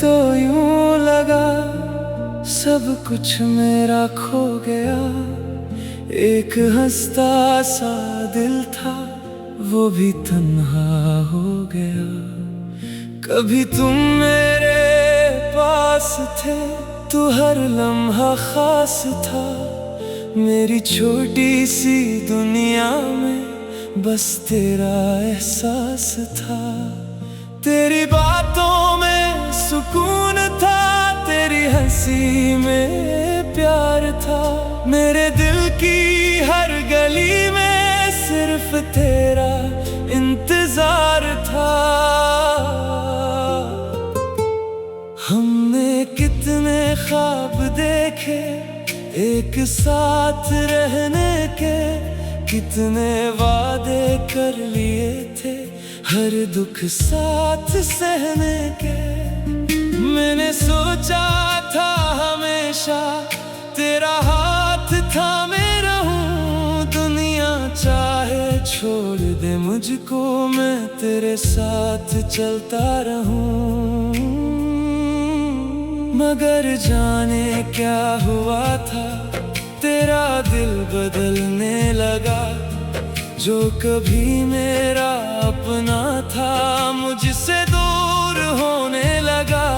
तो यूं लगा सब कुछ मेरा खो गया। एक हंसता सा दिल था वो भी तन्हा हो गया। कभी तुम मेरे पास थे तो हर लम्हा खास था। मेरी छोटी सी दुनिया में बस तेरा एहसास था। तेरी बातों में सुकून था, तेरी हंसी में प्यार था। मेरे दिल की हर गली में सिर्फ तेरा इंतजार था। हमने कितने ख्वाब देखे एक साथ रहने के, कितने वादे कर लिए थे हर दुख साथ सहने के। मैंने सोचा था हमेशा तेरा हाथ थामे रहूं। दुनिया चाहे छोड़ दे मुझको, मैं तेरे साथ चलता रहूं। मगर जाने क्या हुआ था, तेरा दिल बदलने लगा। जो कभी मेरा अपना था मुझसे दूर होने लगा।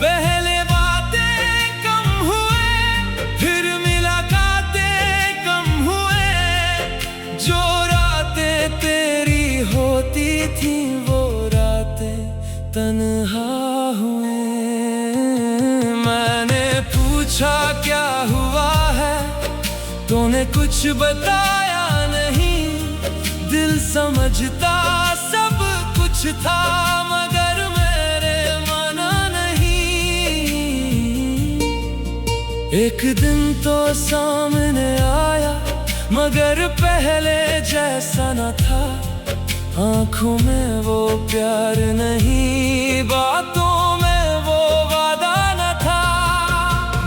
पहले बातें कम हुए, फिर मुलाकातें कम हुए। जो रातें तेरी होती थी वो रातें तन्हा हुए। मैंने पूछा क्या हुआ है, तूने कुछ बताया नहीं। दिल समझता सब कुछ था मगर मेरे माना नहीं। एक दिन तो सामने आया मगर पहले जैसा न था। आंखों में वो प्यार नहीं, बातों में वो वादा न था।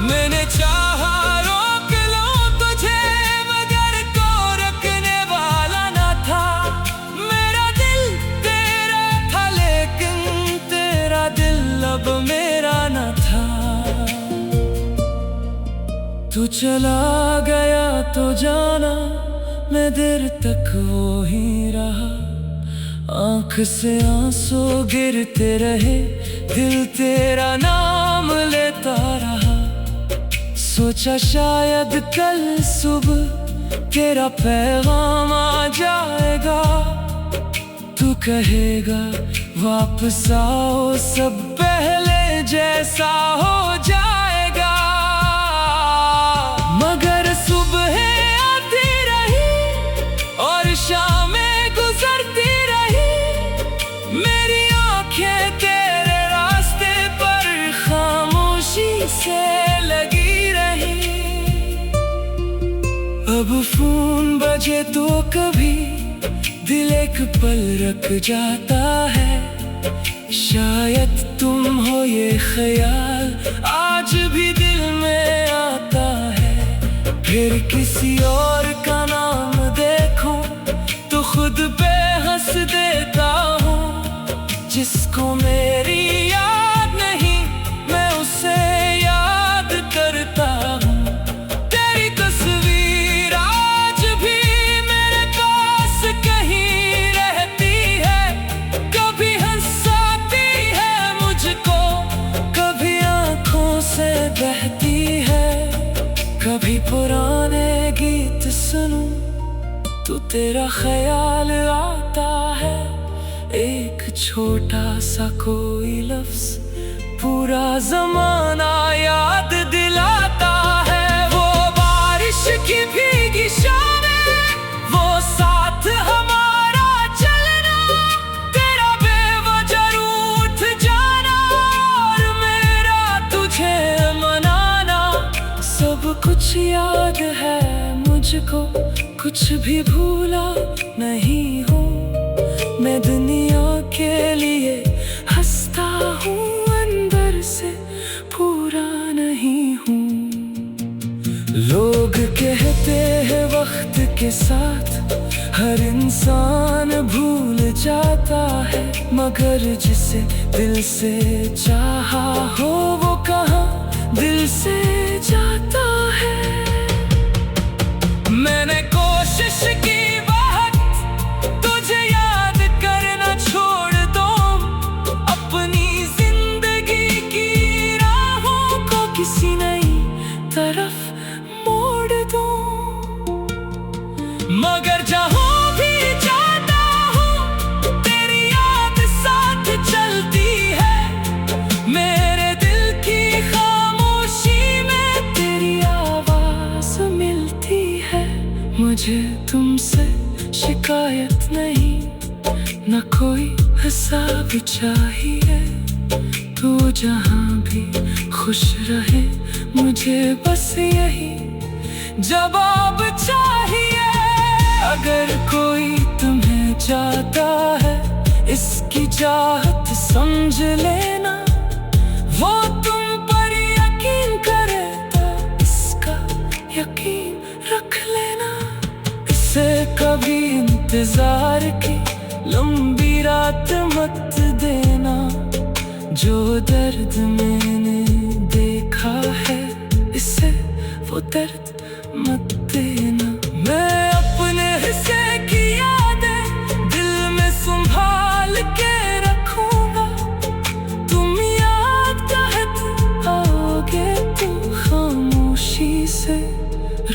मैंने चाहा रोक लूं तुझे मगर कोई रोकने वाला न था। मेरा दिल तेरा था लेकिन तेरा दिल अब मेरा न था। तू चला गया तो जाना, मैं देर तक वो ही रहा। आँख से आंसू गिरते रहे, दिल तेरा नाम लेता रहा। सोचा शायद कल सुबह तेरा पैगाम आ जाएगा। तू कहेगा वापस आओ, सब पहले जैसा हो जाएगा। मगर सुबह आती रही और शामें गुजरती रही। मेरी आंखें तेरे रास्ते पर खामोशी से लगी रही। अब फोन बजे तो कभी दिल एक पल रख जाता है। शायद तुम हो ये ख्याल आज भी दिल में आता है। फिर किसी और का नाम देखूं तो खुद पे हंस देता हूँ। जिसको मेरी याद नहीं मैं उसे याद करता हूँ। तेरी तस्वीर आज भी मेरे पास कहीं रहती है। कभी हंसाती है मुझको, कभी आंखों से बहती है। कभी पुराने गीत सुनूं तो तेरा ख्याल आता है। एक छोटा सा कोई लफ्ज पूरा जमाना याद दिलाता है। वो बारिश की भीगी शामें, वो साथ हमारा चलना। तेरा बेवजह रूठ जाना और मेरा तुझे मनाना। सब कुछ याद है मुझको, कुछ भी भूला नहीं हूँ। मैं दुनिया के लिए हंसता हूँ, अंदर से पूरा नहीं हूँ। लोग कहते हैं वक्त के साथ हर इंसान भूल जाता है। मगर जिसे दिल से चाहा हो वो कहाँ दिल से जाता है। मैंने कोशिश की बहुत तुझे याद करना छोड़ दो, अपनी जिंदगी की राहों को किसी नई तरफ मोड़ दो। मगर जहाँ भी जाता हूँ तेरी याद साथ चलती है, मेरे दिल की खामोशी में तेरी आवाज मिलती है। मुझे तुमसे शिकायत नहीं, न कोई हिसाब चाहिए, तू जहाँ भी खुश रहे मुझे बस यही जवाब चाहिए। अगर कोई तुम्हें चाहता है इसकी चाहत समझ लेना, वो तुम पर यकीन करे तो इसका यकीन रख लेना। इसे कभी इंतजार की लंबी रात मत देना, जो दर्द मैंने देखा है इसे वो दर्द मत देना। मैं अपने हिस्से की यादें दिल में संभाल के रखूंगा, तुम याद कहत आओगे तो खामोशी से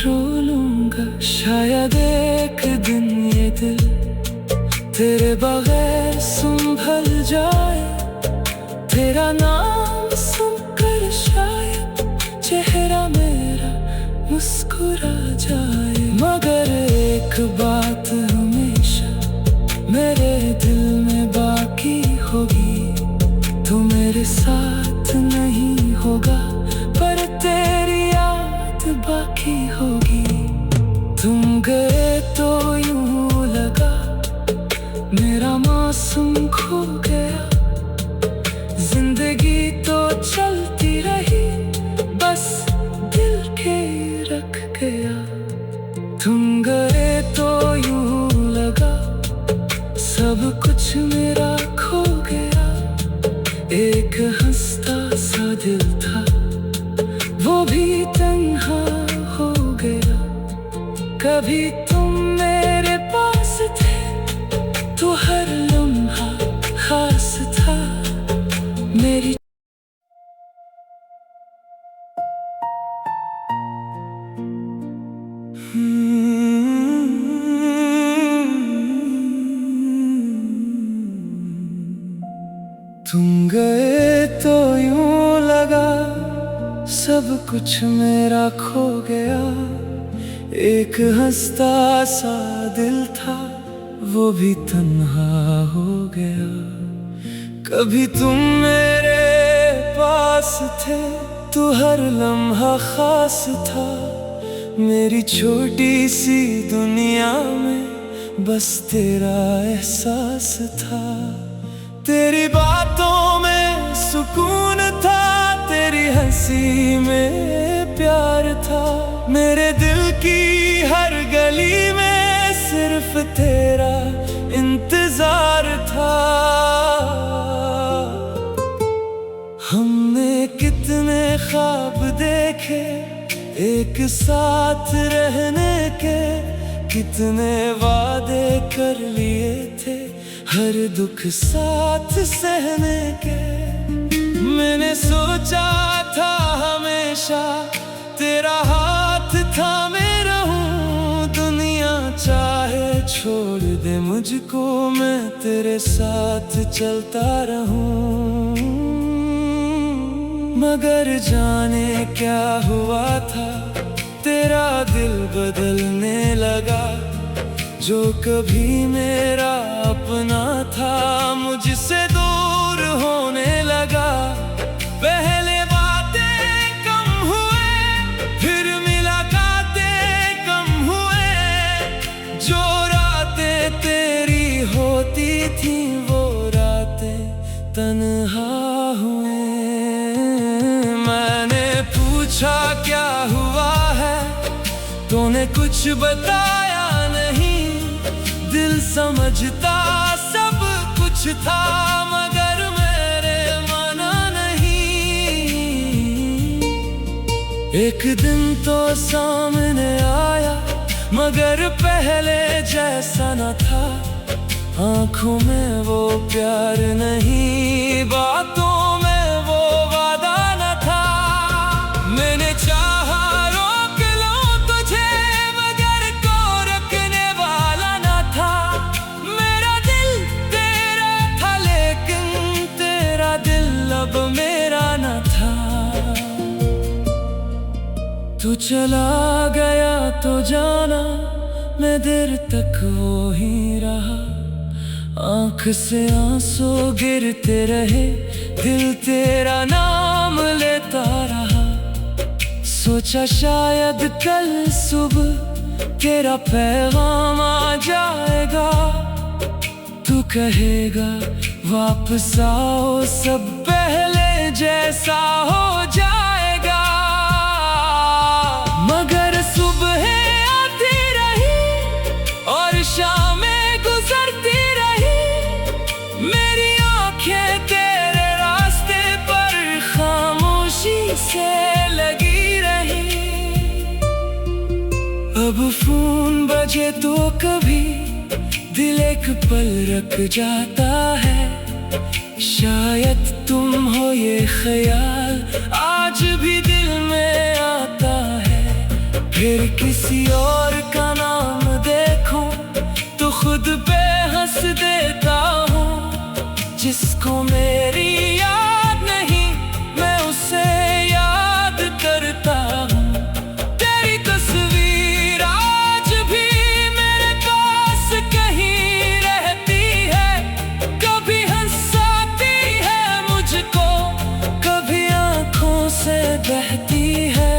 रो लूंगा। शायद एक दिन ये दिल तेरे बगैर संभल जाए, तेरा नाम सुनकर शायद चेहरा मेरा मुस्कुरा जाए। मगर एक बात हमेशा मेरे दिल में बाकी होगी, तू मेरे साथ नहीं होगा पर तेरी याद बाकी होगी। तुम गए तो यूं लगा मेरा मासूम खो गया, जिंदगी तो चलती रही बस दिल के रख गया। तुम गए तो यूं लगा सब कुछ मेरा खो गया, एक हंसता सा दिल था वो भी तन्हा हो गया। कभी तुम मेरे पास थे तो हर लम्हा खास था मेरी। तुम गए तो यूं लगा सब कुछ मेरा खो गया, एक हंसता सा दिल था वो भी तन्हा हो गया। कभी तुम मेरे पास थे तो हर लम्हा खास था मेरी छोटी सी दुनिया में बस तेरा एहसास था। तेरी बातों में सुकून था, तेरी हंसी में प्यार था, मेरे दिल की हर गली में सिर्फ तेरा इंतजार था। हमने कितने ख्वाब देखे एक साथ रहने के, कितने वादे कर लिए थे हर दुख साथ सहने के। मैंने सोचा था हमेशा तेरा हाथ थामे रहूं, दुनिया चाहे छोड़ दे मुझको मैं तेरे साथ चलता रहूं। मगर जाने क्या हुआ था तेरा दिल बदलने लगा, जो कभी मेरा अपना था मुझसे दूर होने लगा। पहले बातें कम हुए फिर मुलाकातें कम हुए, जो रातें तेरी होती थी वो रातें तन्हा हुए। मैंने पूछा क्या हुआ है, तूने कुछ बताया नहीं, दिल समझता सब कुछ कुछ था मगर मेरे माना नहीं। एक दिन तो सामने आया मगर पहले जैसा न था। आंखों में वो प्यार नहीं, बातों में वो वादा न था। मैंने चाहा रोक लूं तुझे मगर कोई रखने वाला न था। मेरा दिल तेरा था लेकिन तेरा दिल अब मेरा न था। तू चला गया तो जाना मैं देर तक वो ही रहा। आँख से आंसू गिरते रहे, दिल तेरा नाम लेता रहा। सोचा शायद कल सुबह तेरा पैगाम आ जाएगा। तू कहेगा वापस आओ सब पहले जैसा हो जाएगा। मगर सुबह आती रही और शामें गुजरती रही। मेरी आंखें तेरे रास्ते पर खामोशी से लगी रही। अब फोन बजे तो कभी दिल एक पल रख जाता है। शायद तुम हो ये ख्याल आज भी दिल में आता है। फिर किसी और का नाम देखूं तो खुद पे हंस देता हूँ। जिसको मेरी याद नहीं मैं उसे याद करता हूँ। तेरी तस्वीर आज भी मेरे पास कहीं रहती है। कभी हंसाती है मुझको, कभी आंखों से बहती है।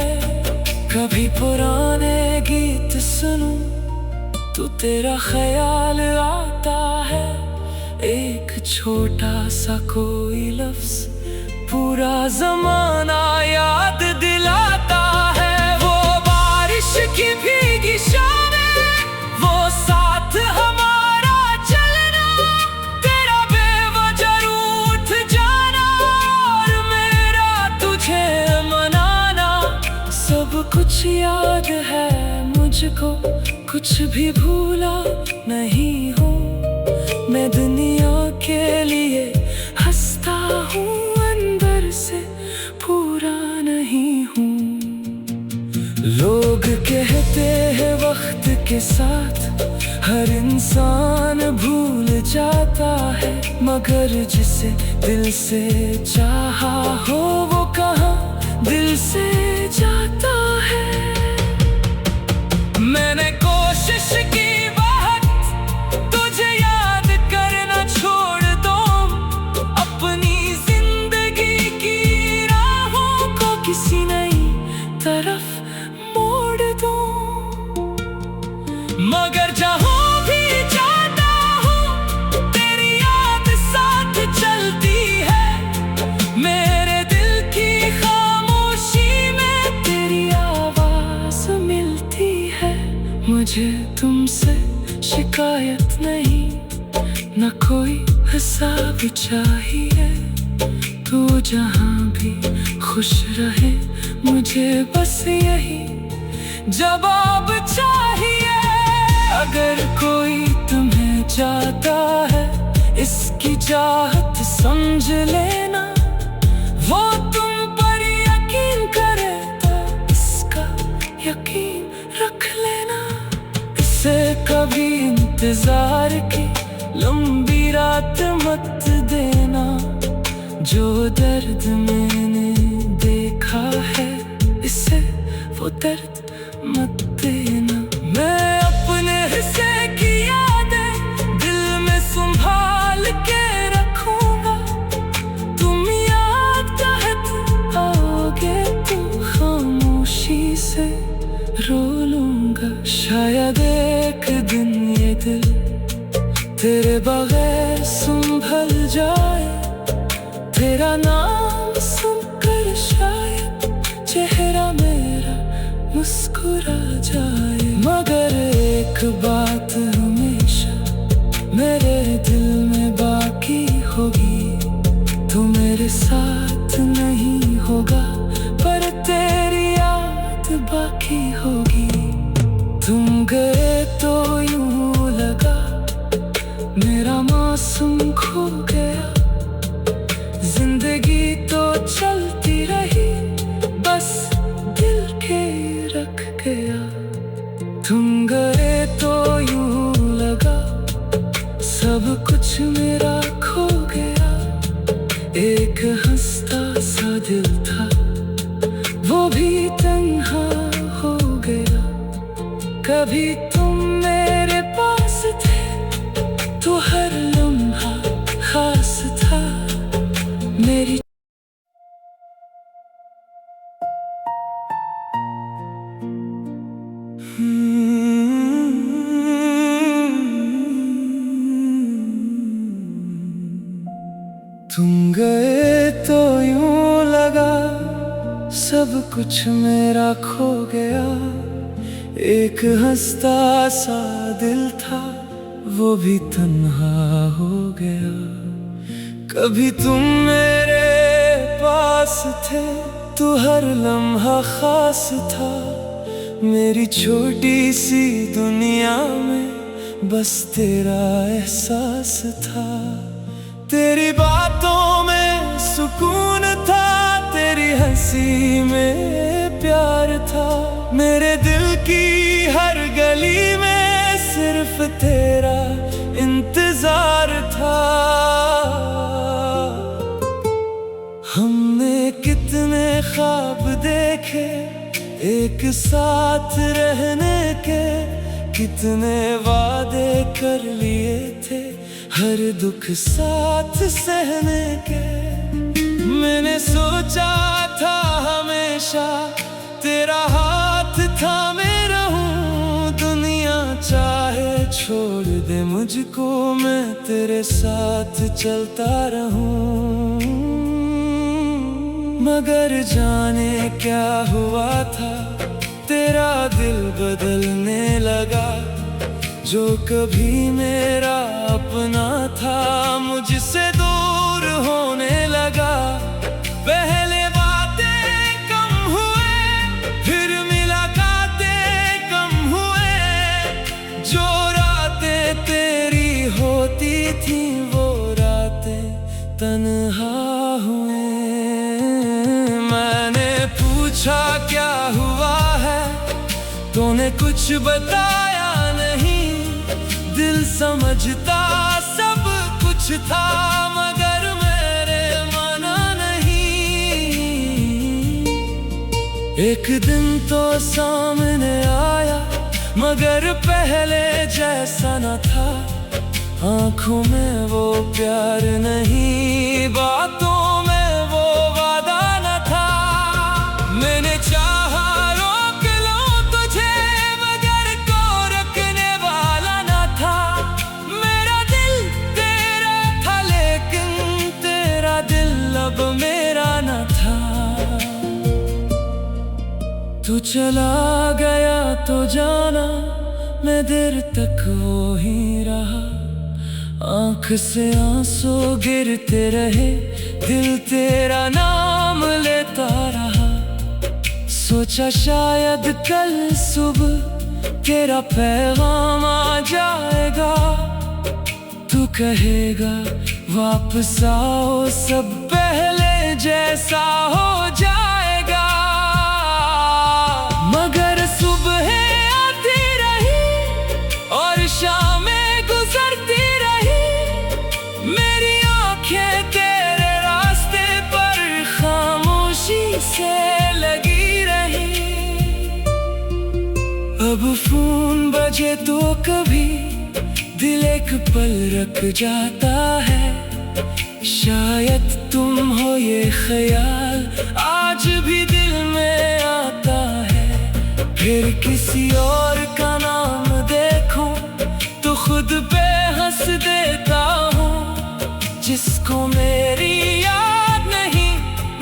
कभी पुराने गीत सुनूं तो तेरा ख्याल आता है। एक छोटा सा कोई लफ्ज पूरा जमाना याद दिलाता है। वो बारिश की भीगी शामें, वो साथ हमारा चलना, तेरा बेवजह रूठ जाना और मेरा तुझे मनाना। सब कुछ याद है मुझको, कुछ भी भूला नहीं हूँ। मैं दुनिया के लिए हंसता हूँ, अंदर से पूरा नहीं हूँ। लोग कहते हैं वक्त के साथ हर इंसान भूल जाता है। मगर जिसे दिल से चाहा हो वो कहाँ दिल से जाता है। मैंने कोशिश की किसी नई तरफ मोड़ दूं। मगर जहाँ भी जाता हूँ तेरी याद साथ चलती है। मेरे दिल की खामोशी में तेरी आवाज मिलती है। मुझे तुमसे शिकायत नहीं, न कोई हिसाब चाहिए। तू जहाँ भी खुश रहे मुझे बस यही जवाब चाहिए। अगर कोई तुम्हें चाहता है इसकी चाहत समझ लेना। वो तुम पर यकीन करे तो इसका यकीन रख लेना। इसे कभी इंतजार की लंबी रात मत देना। जो दर्द मैंने देखा है इसे वो दर्द मत देना। मैं अपने हिस्से की यादें दिल में संभाल के रखूंगा। तुम याद चाहत आओगे तो खामोशी से रो लूंगा। शायद एक दिन ये दिल तेरे बगैर संभल जाए। तेरा नाम सुनकर शायद चेहरा मेरा मुस्कुरा जाए। मगर एक बात हमेशा मेरे दिल में बाकी कभी तुम मेरे पास थे तो हर लम्हा खास था मेरी। तुम गए तो यूं लगा सब कुछ मेरा खो गया। एक हंसता सा दिल था वो भी तन्हा हो गया। कभी तुम मेरे पास थे तो हर लम्हा खास था मेरी छोटी सी दुनिया में बस तेरा एहसास था। तेरी बातों में सुकून था, तेरी हंसी में प्यार था। मेरे दिल की हर गली में सिर्फ तेरा इंतजार था। हमने कितने ख्वाब देखे एक साथ रहने के, कितने वादे कर लिए थे हर दुख साथ सहने के। मैंने सोचा था हमेशा तेरा हाथ थामे रहूं। दुनिया चाहे छोड़ दे मुझको मैं तेरे साथ चलता रहूं। मगर जाने क्या हुआ था तेरा दिल बदलने लगा। जो कभी मेरा अपना था मुझसे दूर होने लगा। पहले बातें कम हुए फिर मुलाकातें कम हुए। जो रातें तेरी होती थी वो रातें तन्हा हुए। मैंने पूछा क्या हुआ है तूने कुछ बताया नहीं। दिल समझता सब कुछ था मगर मेरे माना नहीं। एक दिन तो सामने आया मगर पहले जैसा न था। आंखों में वो प्यार नहीं, बातों में वो वादा न था। मैंने चाहा रोक लूं तुझे मगर कोई रखने वाला न था। मेरा दिल तेरा था लेकिन तेरा दिल अब मेरा न था। तू चला गया तो जाना मैं देर तक वो ही रहा। आँख से आंसू गिरते रहे दिल तेरा नाम लेता रहा। सोचा शायद कल सुबह तेरा पैगाम आ जाएगा। तू कहेगा वापस आओ सब पहले जैसा हो जाएगा। मगर सुबह आती रही और शामें गुजरती रही। मेरी आंखें तेरे रास्ते पर खामोशी से लगी रही। अब फोन बजे तो कभी दिल एक पल रख जाता है। शायद तुम हो ये ख्याल आज भी दिल में आता है। फिर किसी और का नाम देखूं तो खुद पे हंस देता हूँ। जिसको मेरी याद नहीं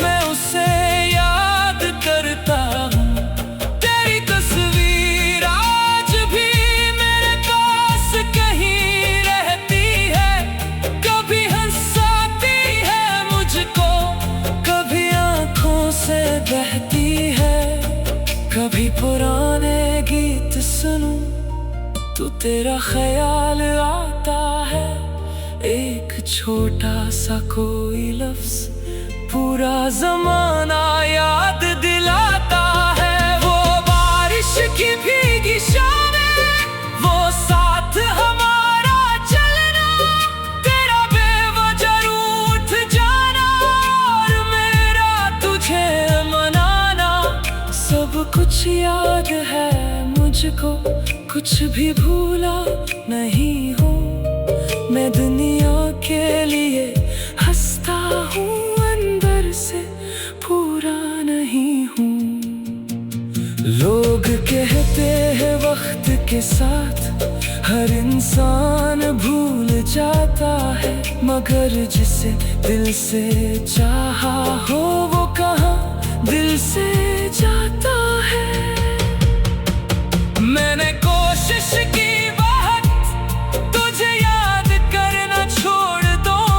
मैं उसे याद करता हूँ। तेरी तस्वीर आज भी मेरे पास कहीं रहती है। कभी हंसाती है मुझको, कभी आंखों से बहती है। कभी पुराने गीत सुनूं तो तेरा ख्याल आता है। एक छोटा सा कोई लफ्ज पूरा जमाना याद दिलाता है। वो बारिश की भीगी शामें, वो साथ हमारा चलना, तेरा बेवजह रूठ जाना और मेरा तुझे मनाना। सब कुछ याद है मुझको, कुछ भी भूला नहीं हूँ, मैं दुनिया के लिए हंसता हूँ, अंदर से पूरा नहीं हूँ। लोग कहते हैं वक्त के साथ हर इंसान भूल जाता है, मगर जिसे दिल से चाहा हो वो कहाँ दिल से जाता है। मैंने कोशिश की बहुत तुझे याद करना छोड़ दूं,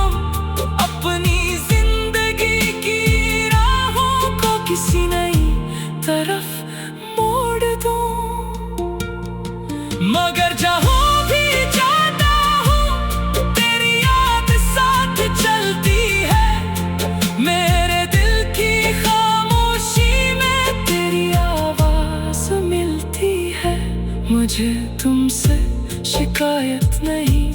अपनी जिंदगी की राहों को किसी नई तरफ मोड़ दूं, मगर जहाँ भी जाता हूँ तेरी याद साथ चलती है। मेरे दिल की खामोशी में तेरी आवाज मिलती है। मुझे तुमसे शिकायत नहीं,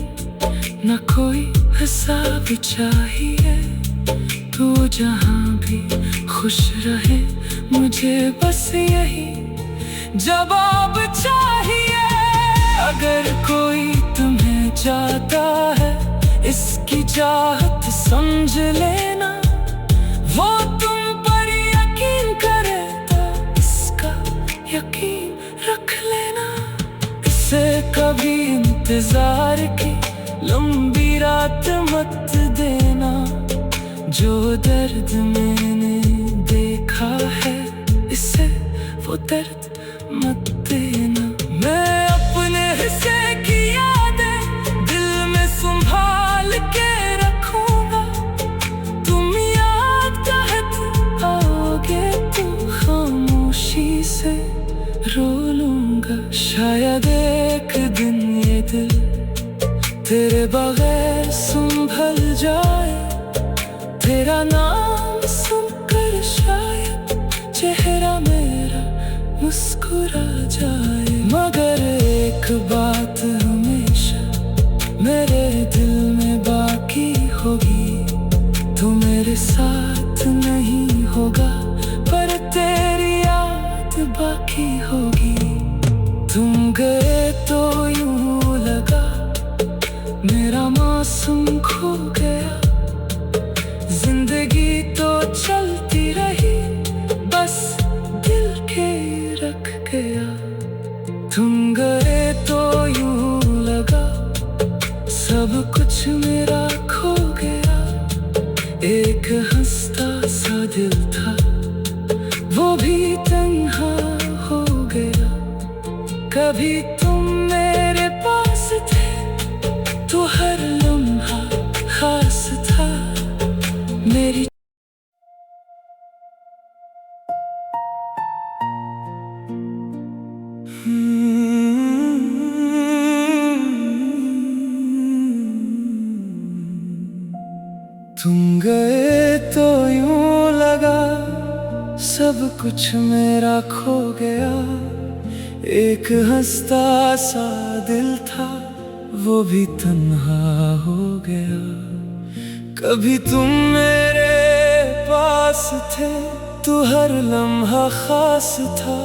न कोई हिसाब चाहिए, तू जहाँ भी खुश रहे मुझे बस यही जवाब चाहिए। अगर कोई तुम्हें चाहता है इसकी चाहत समझ लेना, वो तुम पर यकीन करे तो इसका यकीन रख लेना। इसे कभी इंतजार की लंबी रात मत देना, जो दर्द मैंने देखा है इसे वो दर्द मत देना। मैं अपने हिस्से की यादें दिल में संभाल के रखूंगा, तुम याद चाहत आओगे तो खामोशी से रो लूंगा। शायद एक दिन ये दिल तेरे बगैर संभल जाए, तेरा नाम सुनकर शायद चेहरा मेरा मुस्कुरा जाए। मगर एक बात हमेशा मेरे दिल में बाकी होगी, तू मेरे साथ नहीं होगा पर तेरी याद बाकी होगी। तुम गए तो यूं लगा मेरा मासूम खो गया, जिंदगी तो चलती रही बस दिल के रख गया। तुम गए तो यूं लगा सब कुछ मेरा खो गया, एक हंसता सा दिल था वो भी तन्हा हो गया। कभी तुम मेरे पास थे तो हर लम्हा खास था मेरी। तुम गए तो यूं लगा सब कुछ मेरा खो गया, एक हंसता सा दिल था वो भी तन्हा हो गया। कभी तुम मेरे पास थे तो हर लम्हा खास था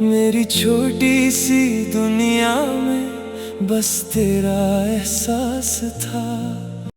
मेरी छोटी सी दुनिया में बस तेरा एहसास था।